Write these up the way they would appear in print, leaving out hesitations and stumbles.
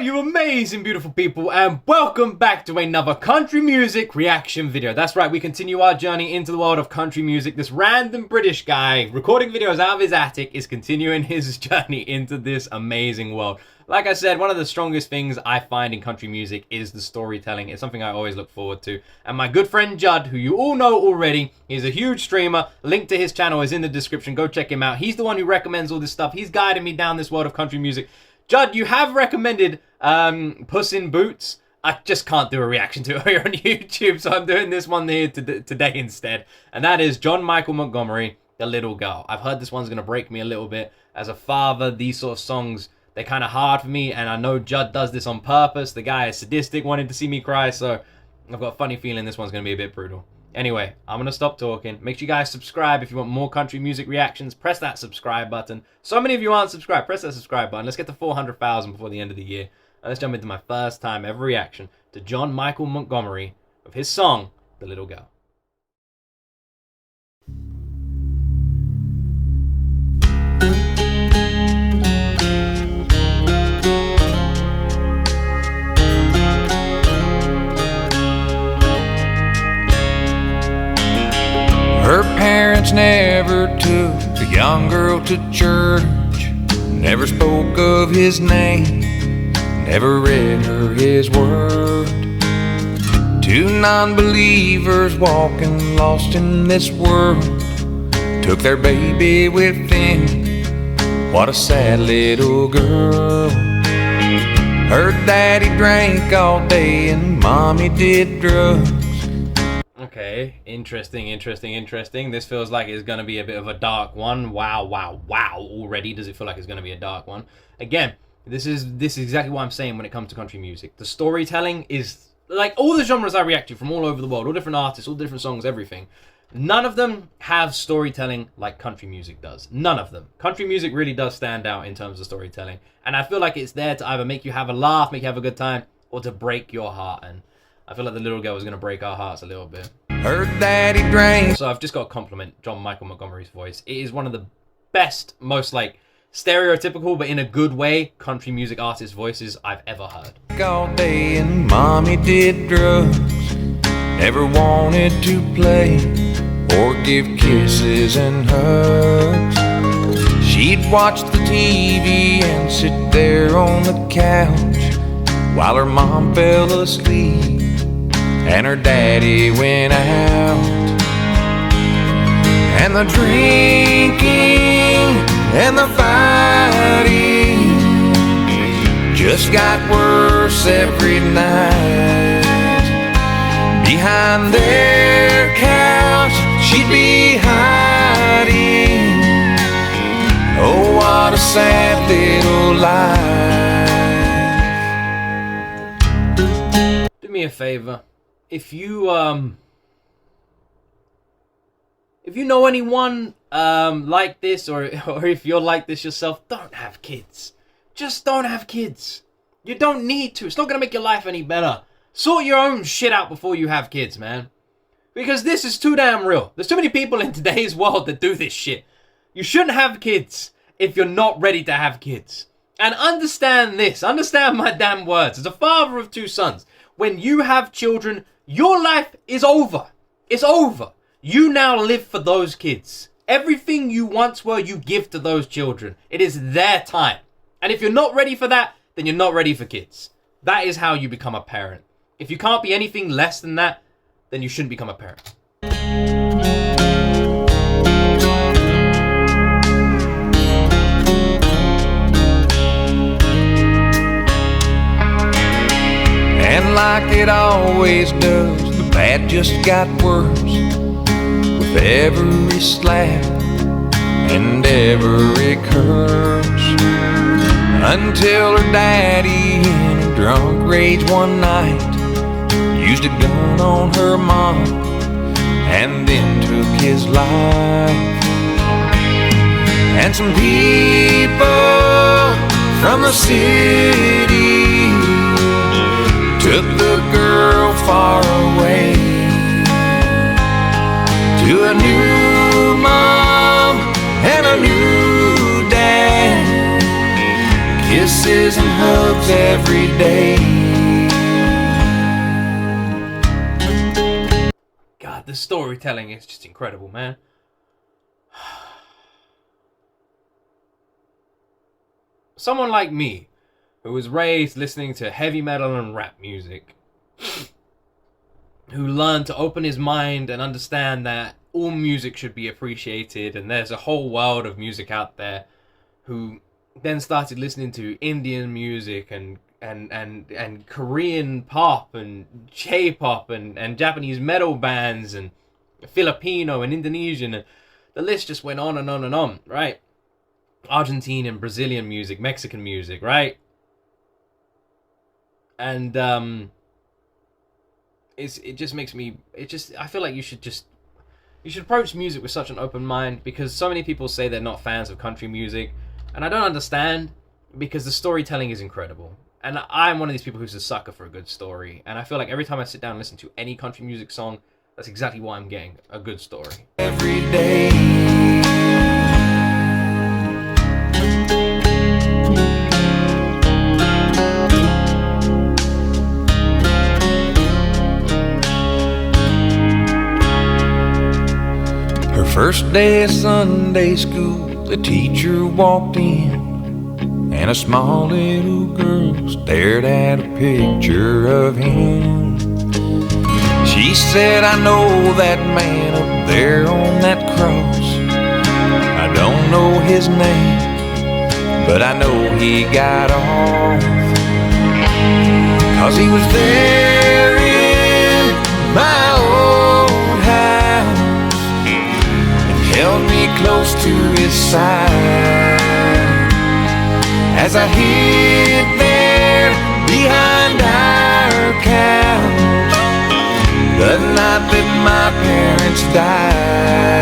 you amazing, beautiful people, and welcome back to another country music reaction video. That's right, we continue our journey into the world of country music. This random British guy recording videos out of his attic is continuing his journey into this amazing world. Like I said, one of the strongest things I find in country music is the storytelling. It's something I always look forward to. And my good friend Judd, who you all know already, he's a huge streamer. Link to his channel is in the description. Go check him out. He's the one who recommends all this stuff. He's guiding me down this world of country music. Judd, you have recommended Puss in Boots. I just can't do a reaction to it here on YouTube, so I'm doing this one here today instead. And that is John Michael Montgomery, The Little Girl. I've heard this one's going to break me a little bit. As a father, these sort of songs, they're kind of hard for me, and I know Judd does this on purpose. The guy is sadistic, wanting to see me cry, so I've got a funny feeling this one's going to be a bit brutal. Anyway, I'm going to stop talking. Make sure you guys subscribe if you want more country music reactions. Press that subscribe button. So many of you aren't subscribed. Press that subscribe button. Let's get to 400,000 before the end of the year. And let's jump into my first time ever reaction to John Michael Montgomery of his song, The Little Girl. Her parents never took the young girl to church, never spoke of his name, never read her his word. Two non-believers walking lost in this world took their baby with them. What a sad little girl. Her daddy drank all day and mommy did drugs. Okay, interesting. This feels like it's going to be a bit of a dark one. Wow. Already does it feel like it's going to be a dark one. Again, this is exactly what I'm saying when it comes to country music. The storytelling is, like all the genres I react to from all over the world, all different artists, all different songs, everything. None of them have storytelling like country music does. None of them. Country music really does stand out in terms of storytelling. And I feel like it's there to either make you have a laugh, make you have a good time, or to break your heart. And I feel like The Little Girl is going to break our hearts a little bit. Her daddy drank. So I've just got to compliment John Michael Montgomery's voice. It is one of the best, most like stereotypical, but in a good way, country music artist voices I've ever heard. All day and mommy did drugs, never wanted to play or give kisses and hugs. She'd watch the TV and sit there on the couch while her mom fell asleep and her daddy went out. And the drinking and the fighting just got worse every night. Behind their couch she'd be hiding. Oh, what a sad little life. Do me a favor. If you know anyone like this, or if you're like this yourself, don't have kids. Just don't have kids. You don't need to. It's not gonna make your life any better. Sort your own shit out before you have kids, man. Because this is too damn real. There's too many people in today's world that do this shit. You shouldn't have kids if you're not ready to have kids. And understand this. Understand my damn words. As a father of two sons, when you have children, your life is over. It's over. You now live for those kids. Everything you once were, you give to those children. It is their time. And if you're not ready for that, then you're not ready for kids. That is how you become a parent. If you can't be anything less than that, then you shouldn't become a parent. And like it always does, the bad just got worse with every slap and every curse. Until her daddy in a drunk rage one night used a gun on her mom and then took his life. And some people from the city took the girl far away to a new mom and a new dad. kisses and hugs every day. God, the storytelling is just incredible, man. Someone like me, who was raised listening to heavy metal and rap music, who learned to open his mind and understand that all music should be appreciated and there's a whole world of music out there, who then started listening to Indian music and Korean pop and J-pop and Japanese metal bands and Filipino and Indonesian, and the list just went on and on and on, right? Argentine and Brazilian music, Mexican music, right? And it just makes me, I feel like you should approach music with such an open mind, because so many people say they're not fans of country music, and I don't understand, because the storytelling is incredible. And I'm one of these people who's a sucker for a good story, and I feel like every time I sit down and listen to any country music song, that's exactly what I'm getting, a good story. Every day. Her first day of Sunday school, the teacher walked in, and a small little girl stared at a picture of him. She said, "I know that man up there on that cross. I don't know his name, but I know he got off. 'Cause he was there in my old house and held me close to his side as I hid there behind our couch the night that my parents died."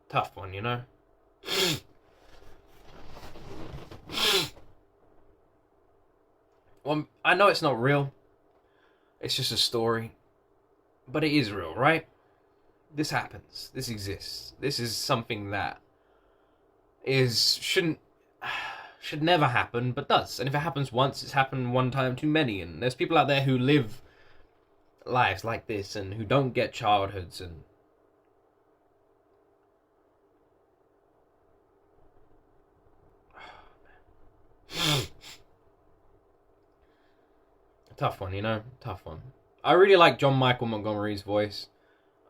Tough one, you know? Well, I know it's not real. It's just a story. But it is real, right? This happens. This exists. This is something that should never happen, but does. And if it happens once, it's happened one time too many. And there's people out there who live lives like this and who don't get childhoods and tough one, you know? Tough one. I really like Michael Montgomery's voice.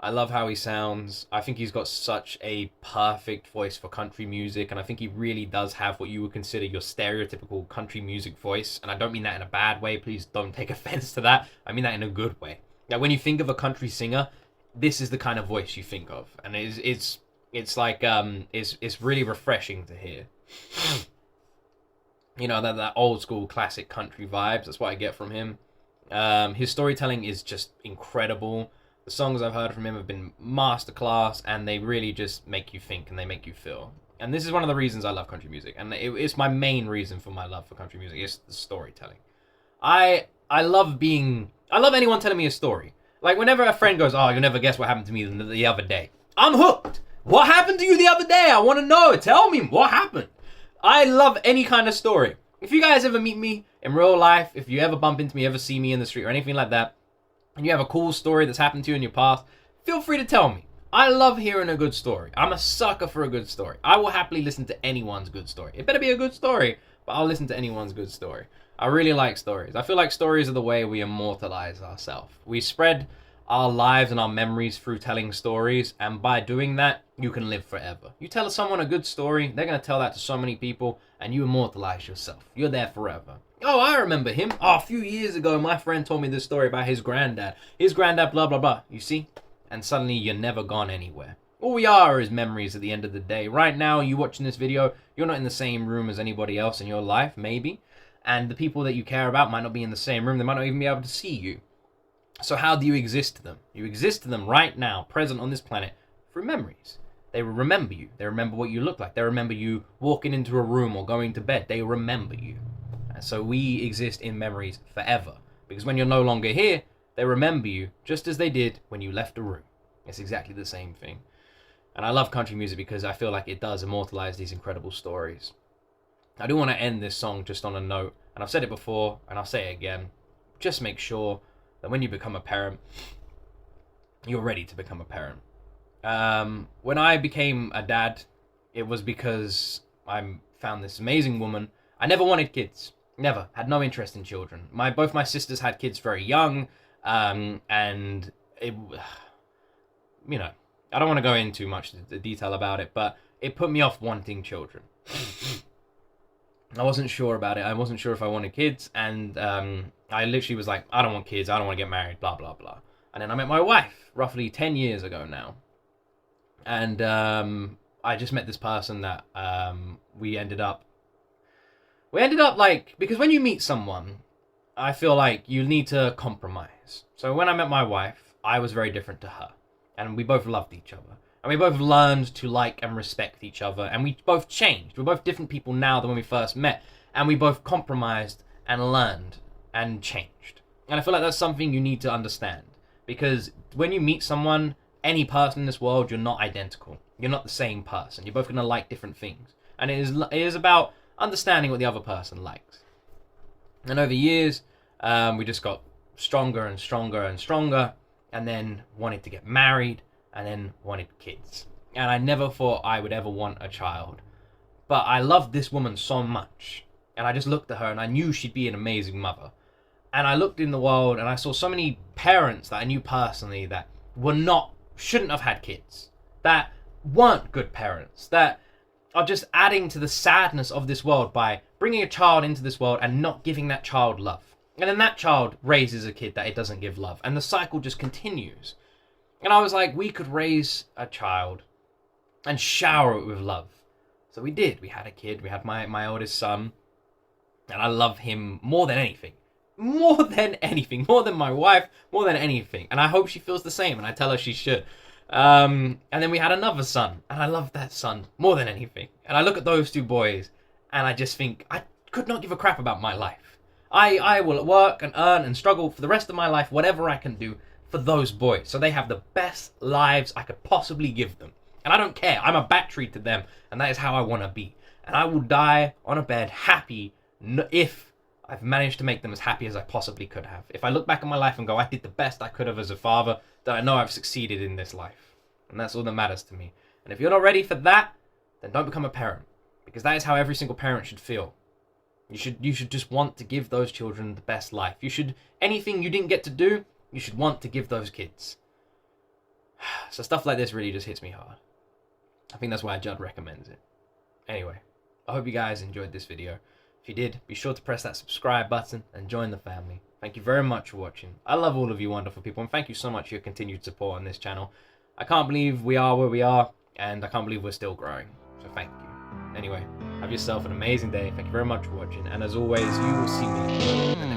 I love how he sounds. I think he's got such a perfect voice for country music, and I think he really does have what you would consider your stereotypical country music voice. And I don't mean that in a bad way. Please don't take offense to that. I mean that in a good way. Like, when you think of a country singer, this is the kind of voice you think of, and it's like it's really refreshing to hear. You know, that old school classic country vibes. That's what I get from him. His storytelling is just incredible. The songs I've heard from him have been masterclass, and they really just make you think and they make you feel. And this is one of the reasons I love country music, and it's my main reason for my love for country music. It's the storytelling. I love anyone telling me a story. Like, whenever a friend goes, "Oh, you'll never guess what happened to me the other day," I'm hooked. What happened to you the other day? I want to know. Tell me what happened. I love any kind of story. If you guys ever meet me in real life, if you ever bump into me, ever see me in the street or anything like that, and you have a cool story that's happened to you in your past, feel free to tell me. I love hearing a good story. I'm a sucker for a good story. I will happily listen to anyone's good story. It better be a good story, but I'll listen to anyone's good story. I really like stories. I feel like stories are the way we immortalize ourselves. We spread our lives and our memories through telling stories, and by doing that, you can live forever. You tell someone a good story, they're going to tell that to so many people, and you immortalize yourself. You're there forever. Oh, I remember him. Oh, a few years ago, my friend told me this story about his granddad. His granddad, blah, blah, blah. You see? And suddenly, you're never gone anywhere. All we are is memories at the end of the day. Right now, you watching this video, you're not in the same room as anybody else in your life, maybe. And the people that you care about might not be in the same room. They might not even be able to see you. So how do you exist to them? You exist to them right now, present on this planet, through memories. They will remember you. They remember what you look like. They remember you walking into a room or going to bed. They remember you. And so we exist in memories forever. Because when you're no longer here, they remember you just as they did when you left the room. It's exactly the same thing. And I love country music because I feel like it does immortalize these incredible stories. I do want to end this song just on a note, and I've said it before, and I'll say it again. Just make sure that when you become a parent, you're ready to become a parent. When I became a dad, it was because I found this amazing woman. I never wanted kids. Never. Had no interest in children. Both my sisters had kids very young, and it, you know, I don't want to go into much detail about it, but it put me off wanting children. I wasn't sure about it. I wasn't sure if I wanted kids, and I literally was like, I don't want kids, I don't want to get married, blah, blah, blah. And then I met my wife, roughly 10 years ago now. And I just met this person that we ended up like, because when you meet someone, I feel like you need to compromise. So when I met my wife, I was very different to her. And we both loved each other. And we both learned to like and respect each other. And we both changed. We're both different people now than when we first met. And we both compromised and learned and changed. And I feel like that's something you need to understand. Because when you meet someone, any person in this world, you're not identical. You're not the same person. You're both going to like different things. And it is about understanding what the other person likes. And over years, we just got stronger and stronger and stronger. And then wanted to get married. And then wanted kids. And I never thought I would ever want a child. But I loved this woman so much. And I just looked at her and I knew she'd be an amazing mother. And I looked in the world and I saw so many parents that I knew personally that shouldn't have had kids. That weren't good parents. That are just adding to the sadness of this world by bringing a child into this world and not giving that child love. And then that child raises a kid that it doesn't give love. And the cycle just continues. And I was like, we could raise a child and shower it with love. So we did. We had a kid. We had my oldest son. And I love him more than anything. More than anything. More than my wife. More than anything. And I hope she feels the same. And I tell her she should. And then we had another son. And I love that son more than anything. And I look at those two boys. And I just think, I could not give a crap about my life. I will work and earn and struggle for the rest of my life. Whatever I can do for those boys. So they have the best lives I could possibly give them. And I don't care. I'm a battery to them. And that is how I want to be. And I will die on a bed happy if I've managed to make them as happy as I possibly could have. If I look back on my life and go, I did the best I could have as a father, then I know I've succeeded in this life. And that's all that matters to me. And if you're not ready for that, then don't become a parent. Because that is how every single parent should feel. You should just want to give those children the best life. Anything you didn't get to do, you should want to give those kids. So stuff like this really just hits me hard. I think that's why Judd recommends it. Anyway, I hope you guys enjoyed this video. If you did, be sure to press that subscribe button and join the family. Thank you very much for watching. I love all of you wonderful people, and thank you so much for your continued support on this channel. I can't believe we are where we are, and I can't believe we're still growing. So thank you. Anyway, have yourself an amazing day. Thank you very much for watching, and as always, you will see me in the next